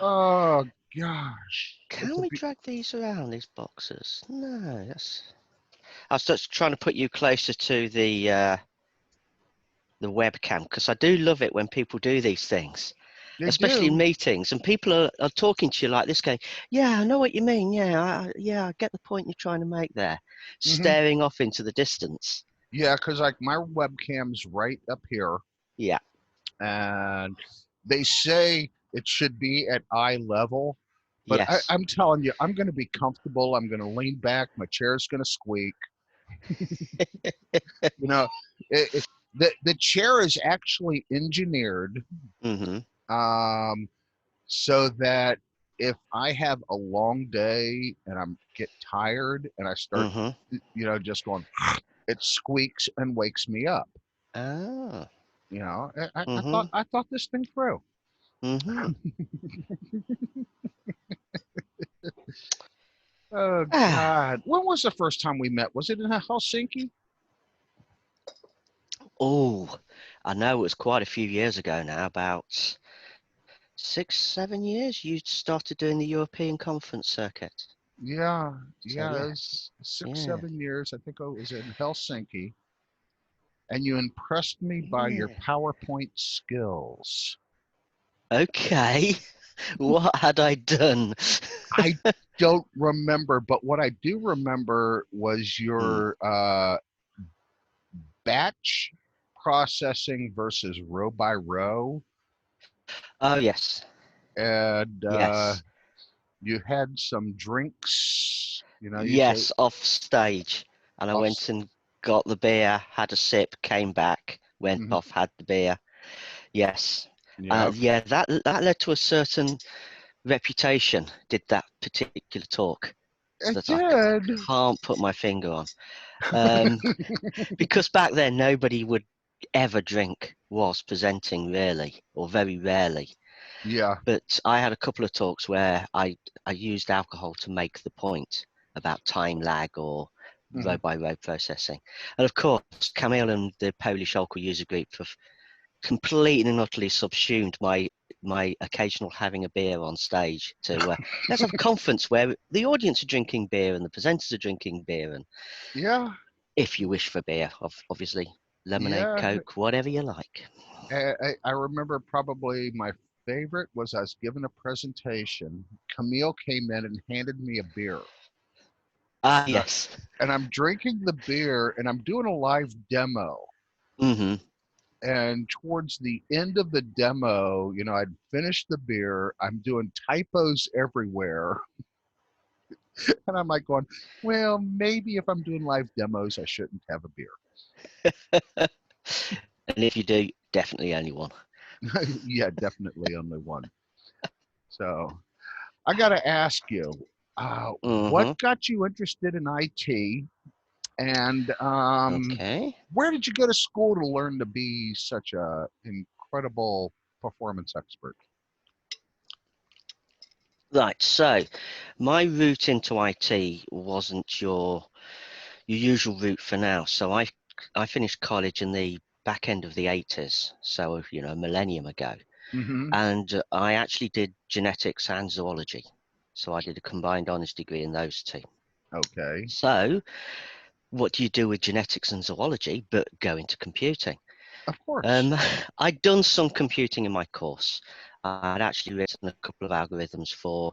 Oh gosh, Can we drag these around, these boxes? No, that's... I was just trying to put you closer to the webcam, because I do love it when people do these things, they especially in do. meetings, and people are talking to you like this, going, yeah, I know what you mean. Yeah, I get the point you're trying to make there, Hmm. staring off into the distance. Yeah, because like my webcam's right up here, Yeah. and they say it should be at eye level. But Yes. I'm telling you, I'm going to be comfortable. I'm going to lean back. My chair's going to squeak. You know, the chair is actually engineered Hmm. um, so that if I have a long day and I'm get tired and I start, Hmm. just going, it squeaks and wakes me up. Ah. I thought Hmm. I thought this thing through. Hmm. Oh Ah. God, when was the first time we met? Was it in Helsinki? Oh, I know it was quite a few years ago now, about 6, 7 years. You started doing the European conference circuit. Yeah, So yeah, it yeah, was six, yeah, 7 years. I think it was in Helsinki, and you impressed me by your yeah. PowerPoint skills. Okay, what had I done? I don't remember, but what I do remember was Hmm. your batch processing versus row by row, Oh yes, and yes, you had some drinks. Usually yes. Off stage, and I off. went and got the beer, had a sip, came back, went Mhm. off, had the beer. Yes, Yeah, yeah. That led to a certain reputation. Did that particular talk it that I did. can't put my finger on. Um, because back then nobody would ever drink whilst presenting, really, or very rarely. Yeah. But I had a couple of talks where I used alcohol to make the point about time lag or row Mhm. by row processing. And of course, Camille and the Polish alcohol user group have completely and utterly subsumed my occasional having a beer on stage to let's have a conference where the audience are drinking beer and the presenters are drinking beer, and Yeah. if you wish for beer, obviously lemonade, Yeah. coke, whatever you like. I remember probably my favorite was I was given a presentation. Camille came in and handed me a beer. Ah, And, I, yes. and I'm drinking the beer and I'm doing a live demo. Hmm. And towards the end of the demo, I'd finished the beer. I'm doing typos everywhere. And I'm like going, well, maybe if I'm doing live demos, I shouldn't have a beer. And if you do, definitely only one. Yeah, definitely only one. So I got to ask you, what Hmm. got you interested in IT? And Okay. where did you go to school to learn to be such a incredible performance expert? Right. So my route into IT wasn't your usual route for now. So I finished college in the back end of the 80s, so a millennium ago. Hmm. And I actually did genetics and zoology. So I did a combined honours degree in those two. Okay, So what do you do with genetics and zoology but go into computing? of course. Um, I'd done some computing in my course. I'd actually written a couple of algorithms for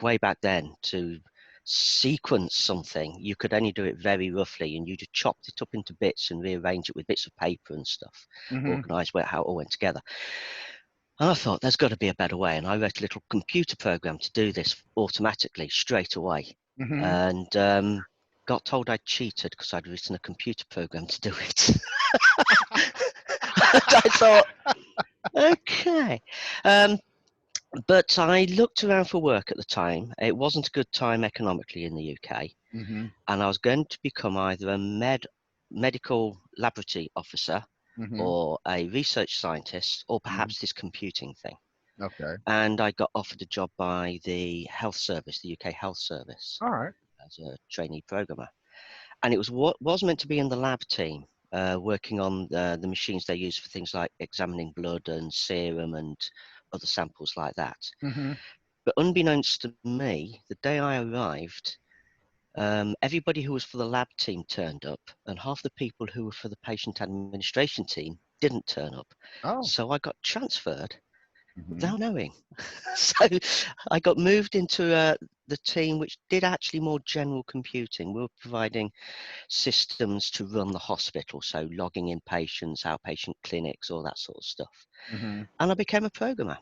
way back then to sequence something. You could only do it very roughly, and you just chopped it up into bits and rearrange it with bits of paper and stuff, Hmm. organized how it all went together. And I thought there's got to be a better way, and I wrote a little computer program to do this automatically straight away, Hmm. and got told I'd cheated because I'd written a computer program to do it. And I thought, okay. Um, but I looked around for work at the time. It wasn't a good time economically in the UK, Hmm. and I was going to become either a medical laboratory officer Hmm. or a research scientist, or Hmm. perhaps this computing thing. Okay. And I got offered a job by the health service, the UK health service, All right. as a trainee programmer. And it was what was meant to be in the lab team. working on the machines they use for things like examining blood and serum and other samples like that. Mm-hmm. But unbeknownst to me, the day I arrived, everybody who was for the lab team turned up, and half the people who were for the patient administration team didn't turn up. Oh. So I got transferred Mm-hmm. without knowing. So I got moved into the team which did actually more general computing. We were providing systems to run the hospital, so logging in patients, outpatient clinics, all that sort of stuff. Mm-hmm. And I became a programmer.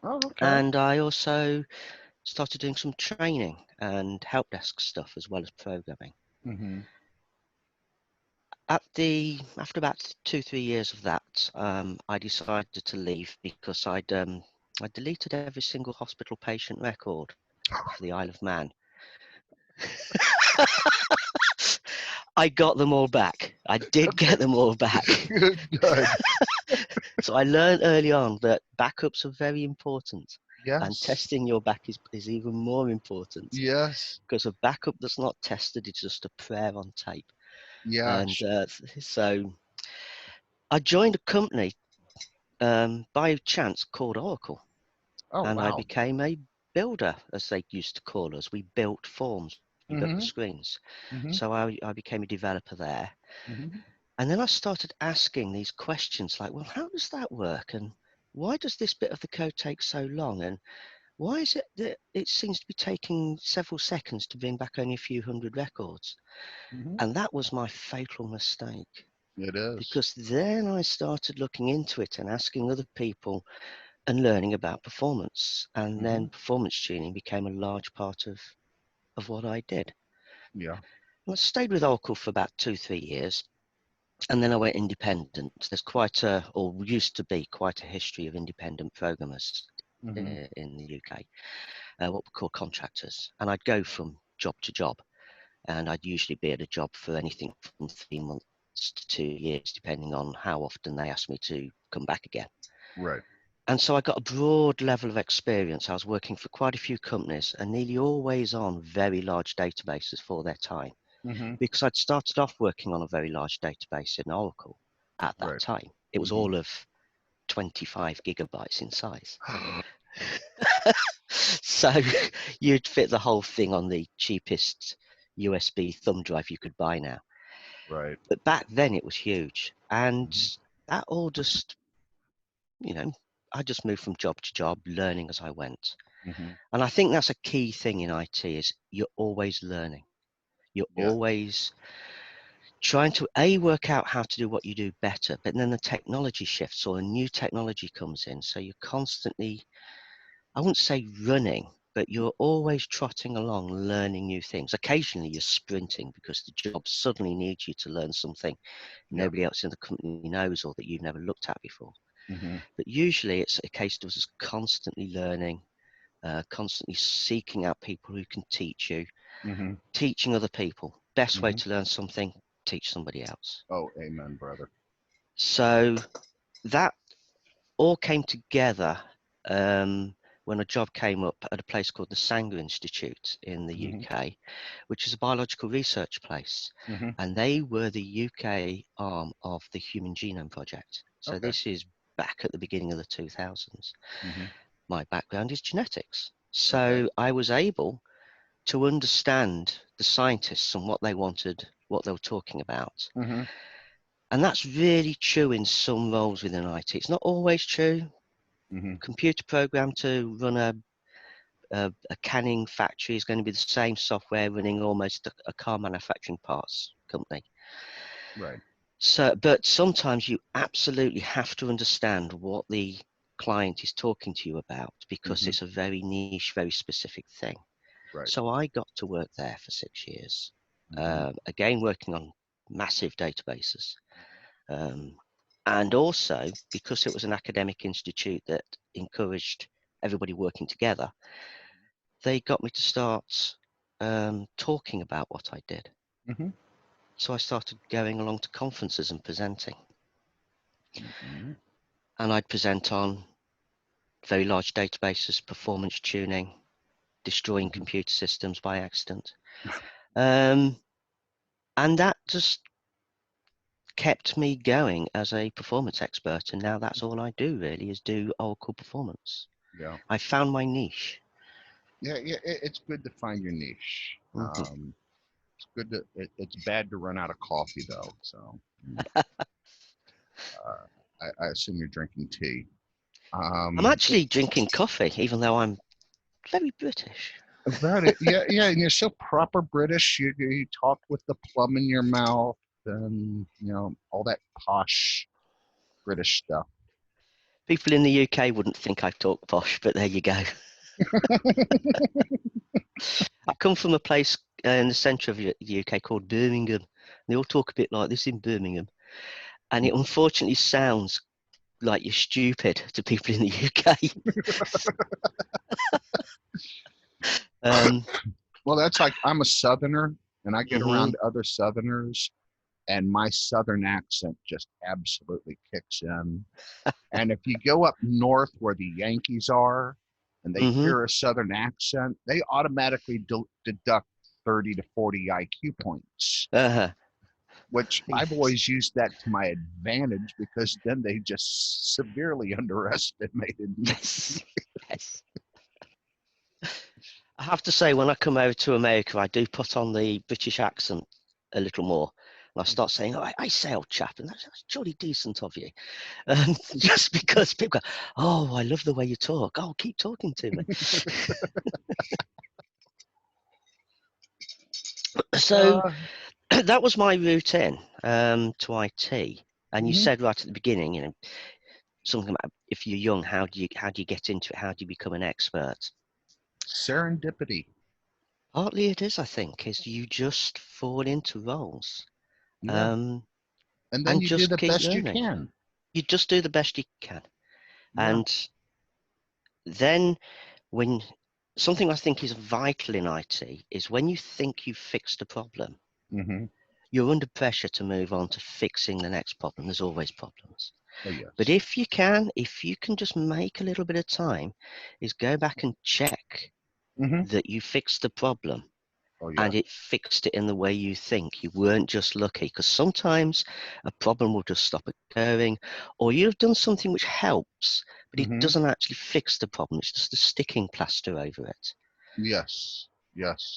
Oh, okay. And I also started doing some training and help desk stuff as well as programming. Mm-hmm. After about 2-3 years of that, I decided to leave because I deleted every single hospital patient record for the Isle of Man. I got them all back. I did Okay. get them all back. Good. So I learned early on that backups are very important, and Yes. testing your back is even more important, Yes. because a backup that's not tested is just a prayer on tape. Yeah. And so I joined a company by chance called Oracle, Oh, and I wow. became a builder, as they used to call us. We built forms, we built the Mm-hmm. screens. Mm-hmm. So I became a developer there. Mm-hmm. And then I started asking these questions like, well, how does that work? And why does this bit of the code take so long? And why is it that it seems to be taking several seconds to bring back only a few hundred records? Mm-hmm. And that was my fatal mistake, It is. because then I started looking into it and asking other people and learning about performance. And Mm-hmm. then performance tuning became a large part of what I did. Yeah. And I stayed with Oracle for about 2-3 years. And then I went independent. There's quite a, or used to be quite a history of independent programmers Mm-hmm. in the UK, what we call contractors. And I'd go from job to job, and I'd usually be at a job for anything from 3 months to 2 years, depending on how often they asked me to come back again. Right. And so I got a broad level of experience. I was working for quite a few companies and nearly always on very large databases for their time, Mm-hmm. because I'd started off working on a very large database in Oracle at that Right. time. It was Mm-hmm. all of 25 gigabytes in size. So you'd fit the whole thing on the cheapest USB thumb drive you could buy now. Right. But back then it was huge. And Mm-hmm. that all just, you know, I just moved from job to job, learning as I went. Mm-hmm. And I think that's a key thing in IT is you're always learning. You're Yeah. always trying to A, work out how to do what you do better, but then the technology shifts or a new technology comes in. So you're constantly, I wouldn't say running, but you're always trotting along, learning new things. Occasionally you're sprinting because the job suddenly needs you to learn something Yeah. nobody else in the company knows or that you've never looked at before. Mm-hmm. But usually it's a case of us constantly learning, constantly seeking out people who can teach you, Mm-hmm. teaching other people. Best way Mm-hmm. to learn something, teach somebody else. Oh, amen, brother. So that all came together when a job came up at a place called the Sanger Institute in the Mm-hmm. UK, which is a biological research place. Mm-hmm. And they were the UK arm of the Human Genome Project. So Okay. this is back at the beginning of the 2000s. Mm-hmm. My background is genetics. Okay. So I was able to understand the scientists and what they wanted, what they were talking about. Mm-hmm. And that's really true in some roles within IT. It's not always true. Mm-hmm. Computer program to run a canning factory is going to be the same software running almost a car manufacturing parts company. Right. So, but sometimes you absolutely have to understand what the client is talking to you about because Mm-hmm. it's a very niche, very specific thing. Right. So I got to work there for 6 years, Mm-hmm. again working on massive databases. Um, and also, because it was an academic institute that encouraged everybody working together, they got me to start talking about what I did. Mm-hmm. So I started going along to conferences and presenting. Mm-hmm. And I'd present on very large databases, performance tuning, destroying Mm-hmm. computer systems by accident. Um, and that just kept me going as a performance expert, and now that's all I do really, is do Oracle performance. Yeah. I found my niche. Yeah. Yeah. It's good to find your niche. Mhm. It's good to. It's bad to run out of coffee though. So uh, I assume you're drinking tea. I'm Um, actually drinking coffee, even though I'm very British. about it. Yeah. Yeah. And you're so proper British. You talk with the plum in your mouth and all that posh British stuff. People in the UK wouldn't think I talk posh, but there you go. I come from a place in the centre of the UK called Birmingham. They all talk a bit like this in Birmingham, and it unfortunately sounds like you're stupid to people in the UK. um, Well, that's like I'm a Southerner, and I get mhm, around other Southerners, and my Southern accent just absolutely kicks in. And if you go up north where the Yankees are, and they mhm. hear a Southern accent, they automatically deduct 30 to 40 IQ points, Uh-huh. which I've Yes, always used that to my advantage because then they just severely underestimated me. yes, yes. I have to say, when I come over to America, I do put on the British accent a little more. And I start saying, "Oh, I say, old chap," and that's jolly decent of you. Just because people go, "Oh, I love the way you talk. Oh, keep talking to me." So Uh, that was my route in to IT. And you mhm. said right at the beginning, something about if you're young, how do you get into it? How do you become an expert? Serendipity. Partly it is, I think, is you just fall into roles, Yeah. um, And then and you do just the keep best you learning. can. You just do the best you can. Yeah. And then when something I think is vital in IT is when you think you've fixed a problem, Hmm. you're under pressure to move on to fixing the next problem. There's always problems. Oh, But yes. if you can just make a little bit of time, is go back and check Hmm. that you fixed the problem Oh, and yeah. it fixed it in the way you think. You weren't just lucky, because sometimes a problem will just stop occurring, or you've done something which helps, but it Hmm. doesn't actually fix the problem. It's just a sticking plaster over it. Yes.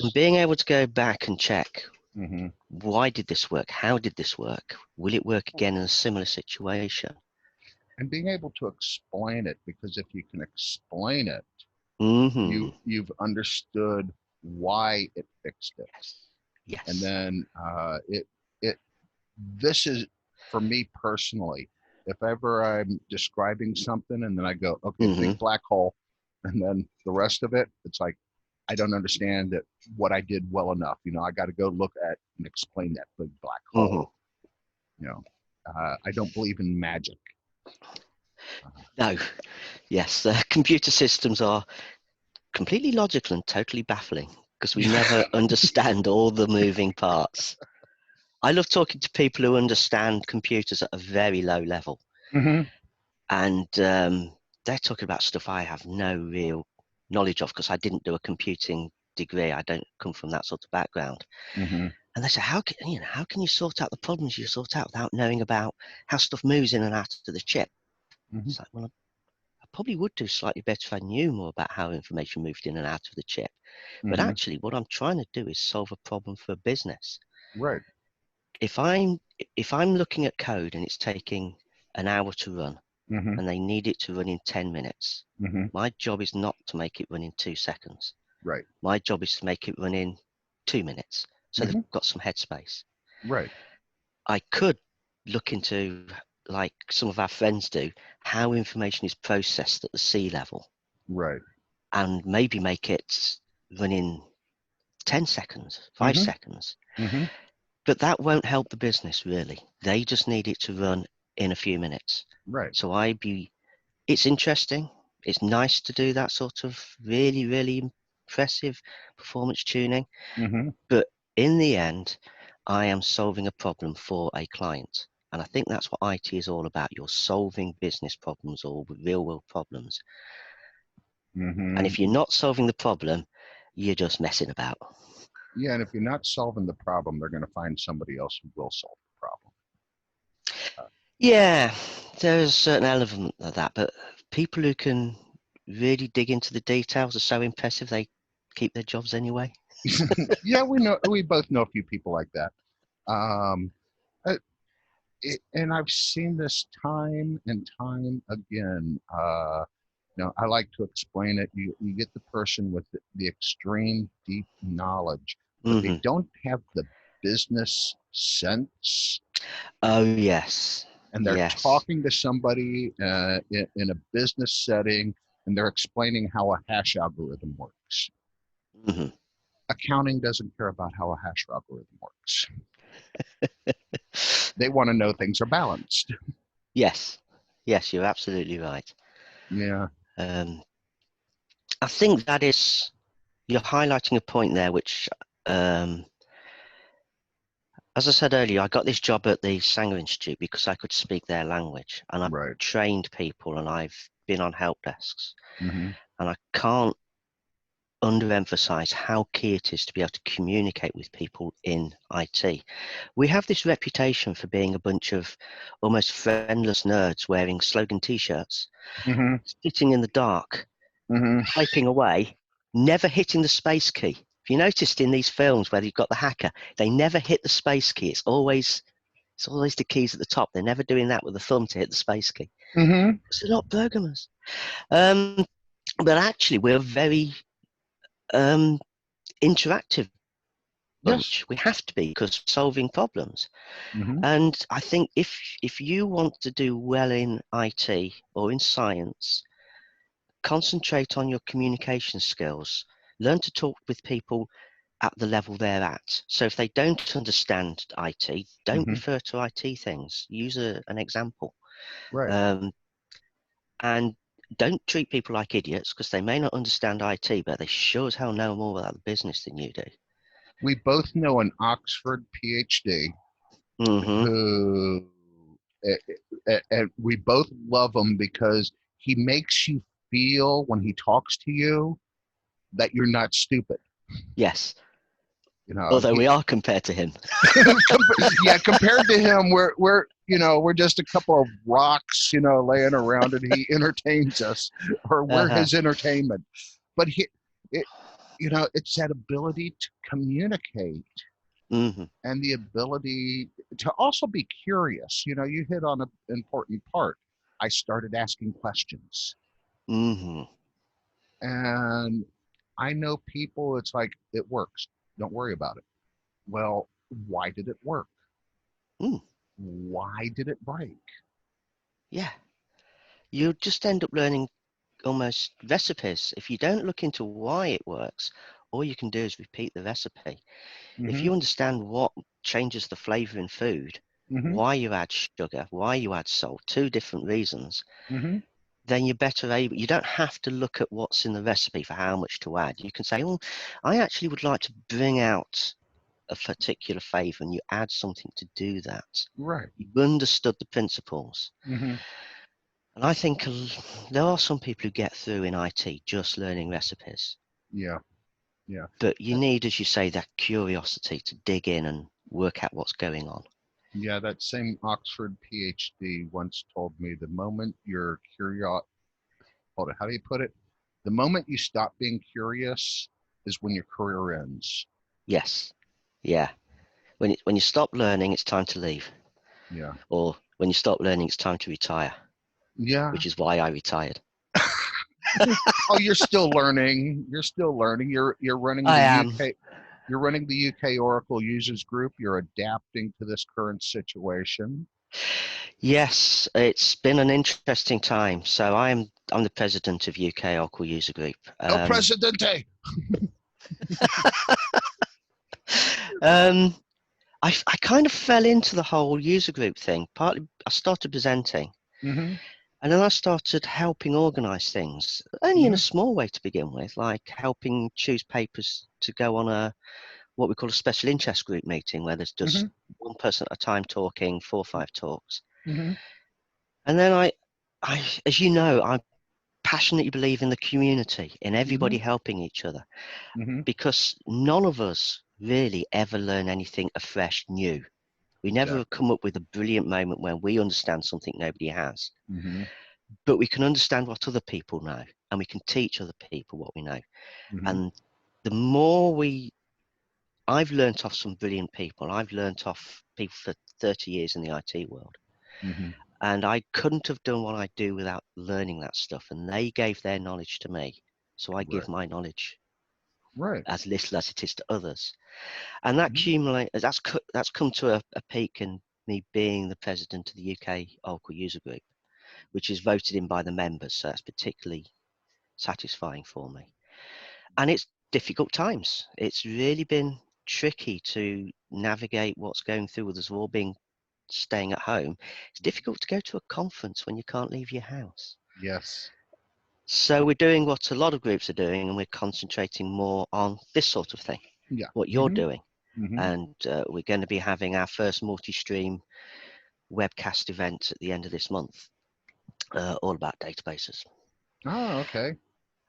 And Yes. being able to go back and check, Hmm. why did this work? How did this work? Will it work again in a similar situation? And being able to explain it, because if you can explain it, Mm-hmm. you've understood why it fixed it. Yes. And Yes. then it this is for me personally. If ever I'm describing something and then I go, okay, Mm-hmm. big black hole, and then the rest of it, it's like I don't understand it, what I did well enough. I got to go look at and explain that big black Mm-hmm. hole. I don't believe in magic. No. Yes. Computer systems are completely logical and totally baffling because we never understand all the moving parts. I love talking to people who understand computers at a very low level, Hmm. and they're talking about stuff I have no real knowledge of because I didn't do a computing degree. I don't come from that sort of background. Hmm. And they say, how can you sort out the problems you sort out without knowing about how stuff moves in and out of the chip? Hmm. It's like, well, I probably would do slightly better if I knew more about how information moved in and out of the chip. But Hmm. actually, what I'm trying to do is solve a problem for a business. Right. If I'm if I'm looking at code and it's taking an hour to run Hmm. and they need it to run in 10 minutes, Hmm. my job is not to make it run in 2 seconds. Right. My job is to make it run in 2 minutes. So they've Hmm. got some headspace. Right. I could look into, like some of our friends do, how information is processed at the sea level Right. and maybe make it run in 10 seconds, five Hmm. seconds. Hmm. But that won't help the business really. They just need it to run in a few minutes. Right. So it's interesting. It's nice to do that sort of really, really impressive performance tuning. Hmm. But in the end, I am solving a problem for a client. And I think that's what IT is all about. You're solving business problems or real world problems. And Hmm. if you're not solving the problem, you're just messing about. Yeah, and if you're not solving the problem, they're going to find somebody else who will solve the problem. Yeah, there's a certain element of that, but people who can really dig into the details are so impressive they keep their jobs anyway. Yeah, we both know a few people like that. Um, uh, and I've seen this time and time again. I like to explain it. You get the person with the extreme deep knowledge, but they Hmm. don't have the business sense, Oh, yes. and they're Yes. talking to somebody in a business setting, and they're explaining how a hash algorithm works. Hmm. Accounting doesn't care about how a hash algorithm works. They want to know things are balanced. Yes. Yes, you're absolutely right. Yeah, Um, I think you're highlighting a point there, which, as I said earlier, I got this job at the Sanger Institute because I could speak their language and I've right. trained people and I've been on help desks. Mm-hmm. And I can't underemphasize how key it is to be able to communicate with people in IT. We have this reputation for being a bunch of almost friendless nerds wearing slogan t-shirts, Mm-hmm. sitting in the dark, Mm-hmm. typing away, never hitting the space key. If you noticed in these films where you've got the hacker, they never hit the space key. It's always the keys at the top. They're never doing that with the thumb to hit the space key. Mm-hmm. Because they're not programmers. Um, but actually, we're a very um, interactive Yes. bunch. We have to be because solving problems. Mm-hmm. And I think if you want to do well in IT or in science, concentrate on your communication skills. Learn to talk with people at the level they're at. So if they don't understand IT, don't Mm-hmm. refer to IT things. Use an example. Right. Um, and don't treat people like idiots because they may not understand IT, but they sure as hell know more about the business than you do. We both know an Oxford PhD Hmm. who, and we both love him because he makes you feel when he talks to you that you're not stupid. Yes. You know, Although we he, are compared to him. yeah, compared to him, we're just a couple of rocks, laying around, and he entertains us, or we're Uh-huh. his entertainment. But it, it's that ability to communicate Hmm. and the ability to also be curious. You hit on an important part. I started asking questions, Hmm. and I know people, it's like, it works. Don't worry about it. Well, why did it work? Mm, Why did it break? yeah. You just end up learning almost recipes. If you don't look into why it works, all you can do is repeat the recipe. If Mm-hmm. you understand what changes the flavor in food, Mm-hmm. why you add sugar, why you add salt, two different reasons, Mm-hmm. then you're better able. You don't have to look at what's in the recipe for how much to add. You can say, oh, I actually would like to bring out a particular flavor, and you add something to do that. Right. You've understood the principles. Mm-hmm. And I think there are some people who get through in IT just learning recipes. Yeah. Yeah. But you Uh, need, as you say, that curiosity to dig in and work out what's going on. Yeah. That same Oxford PhD once told me the moment you're curious, hold it, how do you put it? The moment you stop being curious is when your career ends. Yes. Yeah. When you stop learning, it's time to leave. Yeah. Or when you stop learning, it's time to retire, Yeah. which is why I retired. Oh, you're still learning. You're still learning. You're running I the am. UK. You're running the UK Oracle users group. You're adapting to this current situation. Yes, it's been an interesting time. So I'm the president of UK Oracle User Group. El Presidente. Um, I kind of fell into the whole user group thing. Partly, I started presenting, Mm-hmm. and then I started helping organise things, only in Mm-hmm. a small way to begin with, like helping choose papers to go on a what we call a special interest group meeting, where there's Mm-hmm. just one person at a time talking, 4 or 5 talks. Mm-hmm. And then as you know, I passionately believe in the community, in Mm-hmm. everybody helping each other, Mm-hmm. because none of us really ever learn anything afresh new. We never Exactly. come up with a brilliant moment where we understand something nobody has, Mm-hmm. but we can understand what other people know, and we can teach other people what we know. Mm-hmm. And the more I've learnt off some brilliant people. I've learnt off people for 30 years in the IT world. Mm-hmm. And I couldn't have done what I do without learning that stuff. And they gave their knowledge to me. So I Right. give my knowledge Right. as little as it is to others. And that Mm-hmm. that's come to a peak in me being the president of the UK Oracle User Group, which is voted in by the members. So that's particularly satisfying for me. And it's difficult times. It's really been tricky to navigate what's going through with us all being staying at home. It's difficult to go to a conference when you can't leave your house. Yes. So we're doing what a lot of groups are doing, and we're concentrating more on this sort of thing, Yeah. what you're Mm-hmm. doing. Mm-hmm. And we're going to be having our first multi-stream webcast event at the end of this month, all about databases. Oh, okay.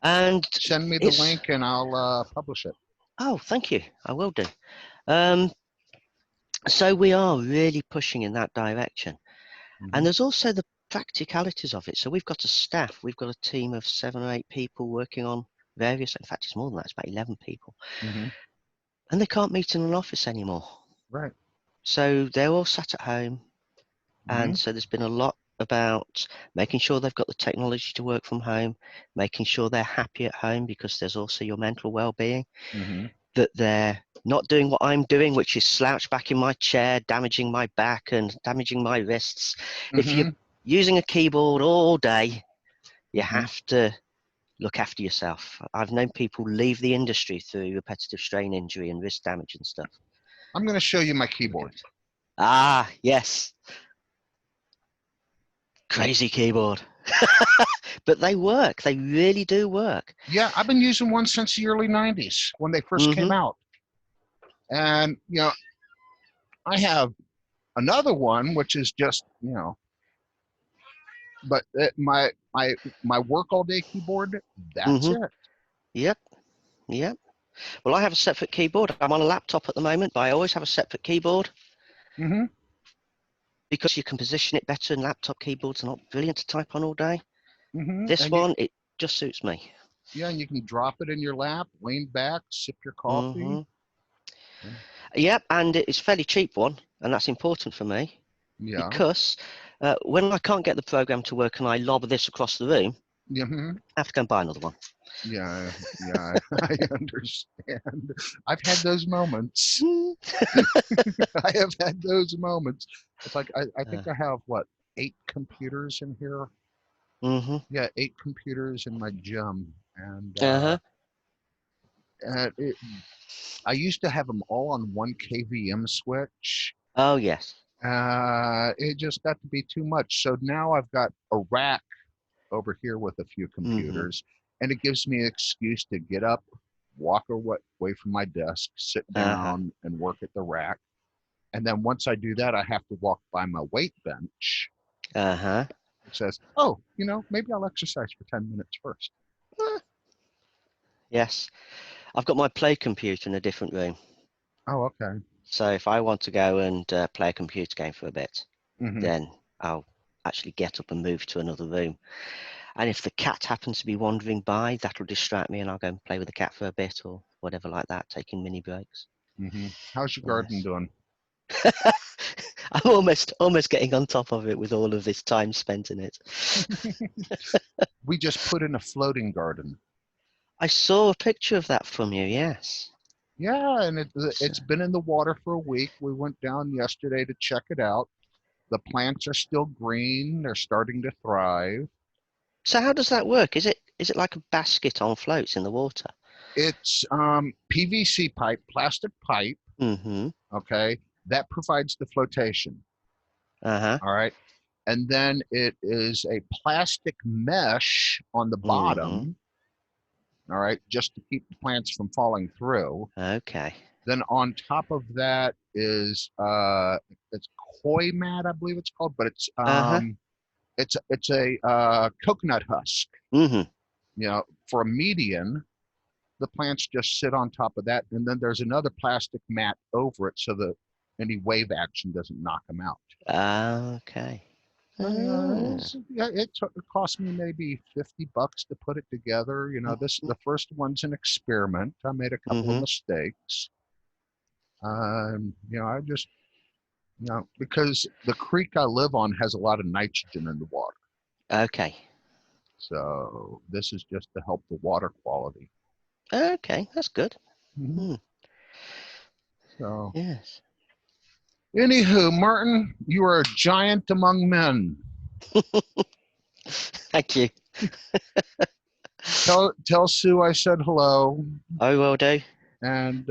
And Send me the it's, link and I'll publish it. oh, thank you. I will do. Um, so we are really pushing in that direction. Mm-hmm. And there's also the practicalities of it. So we've got a staff, we've got a team of 7 or 8 people working on various, in fact, it's more than that, it's about 11 people. Mm-hmm. And they can't meet in an office anymore. Right. So they're all sat at home. Mm-hmm. And so there's been a lot about making sure they've got the technology to work from home, making sure they're happy at home, because there's also your mental well-being, Mm-hmm. that they're not doing what I'm doing, which is slouch back in my chair, damaging my back and damaging my wrists. If you're Mm-hmm. using a keyboard all day, you Mm-hmm. have to look after yourself. I've known people leave the industry through repetitive strain injury and wrist damage and stuff. I'm going to show you my Look keyboard. after. Ah, yes. Crazy keyboard. But they work. They really do work. Yeah, I've been using one since the early 90s when they first came Mm-hmm. out. And, I have another one, which is just, but my work all day keyboard, that's Mm-hmm. it. Yep. Yep. Well, I have a separate keyboard. I'm on a laptop at the moment, but I always have a separate keyboard Mm-hmm. because you can position it better, and laptop keyboards are not brilliant to type on all day. Mm-hmm. This And you, one, it just suits me. yeah, and you can drop it in your lap, lean back, sip your coffee. Mm-hmm. Yep, and it's a fairly cheap one, and that's important for me Yeah. because when I can't get the program to work and I lob this across the room, Yeah. Mm-hmm. I have to go and buy another one. Yeah. Yeah. I understand. I've had those moments. I have had those moments. It's like I think I have what, 8 computers in here? Mm-hmm. Yeah, 8 computers in my gym. And Uh-huh. uh, it, I used to have them all on one KVM switch. Oh, yes. It just got to be too much. So now I've got a rack over here with a few Mm-hmm. computers, and it gives me an excuse to get up, walk away from my desk, sit Uh-huh. down, and work at the rack. And then once I do that, I have to walk by my weight bench. Uh-huh. It says, oh, maybe I'll exercise for 10 minutes first. Ah, yes. I've got my play computer in a different room. Oh, okay. So if I want to go and play a computer game for a bit, Mm-hmm. then I'll actually get up and move to another room. And if the cat happens to be wandering by, that'll distract me and I'll go and play with the cat for a bit or whatever like that, taking mini breaks. Mm-hmm. How's your garden Yes. doing? I'm almost getting on top of it with all of this time spent in it. We just put in a floating garden. I saw a picture of that from you, yes. Yeah, and So, it's been in the water for a week. We went down yesterday to check it out. The plants are still green. They're starting to thrive. so how does that work? Is it like a basket on floats in the water? It's PVC pipe, plastic pipe, Mm-hmm. okay, that provides the flotation. Uh-huh. All right. And then it is a plastic mesh on the Mm-hmm. bottom, all right, just to keep the plants from falling through. Okay. Then on top of that is it's koi mat, I believe it's called, but Uh-huh. it's a coconut husk. Mm-hmm. For a median, the plants just sit on top of that, and then there's another plastic mat over it so the any wave action doesn't knock them out. Okay. Yeah, Ah, it cost me maybe $50 to put it together. The first one's an experiment. I made a couple of mm-hmm. mistakes. I just because the creek I live on has a lot of nitrogen in the water, Okay. so this is just to help the water quality. Okay, that's good. Mhm. Hmm. So, Yes. anywho, Martin, you are a giant among men. Thank you. Tell Sue I said hello, I will do. and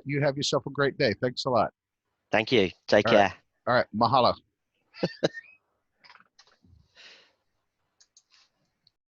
you have yourself a great day. Thanks a lot. Thank you. Take All right, care. all right, mahalo.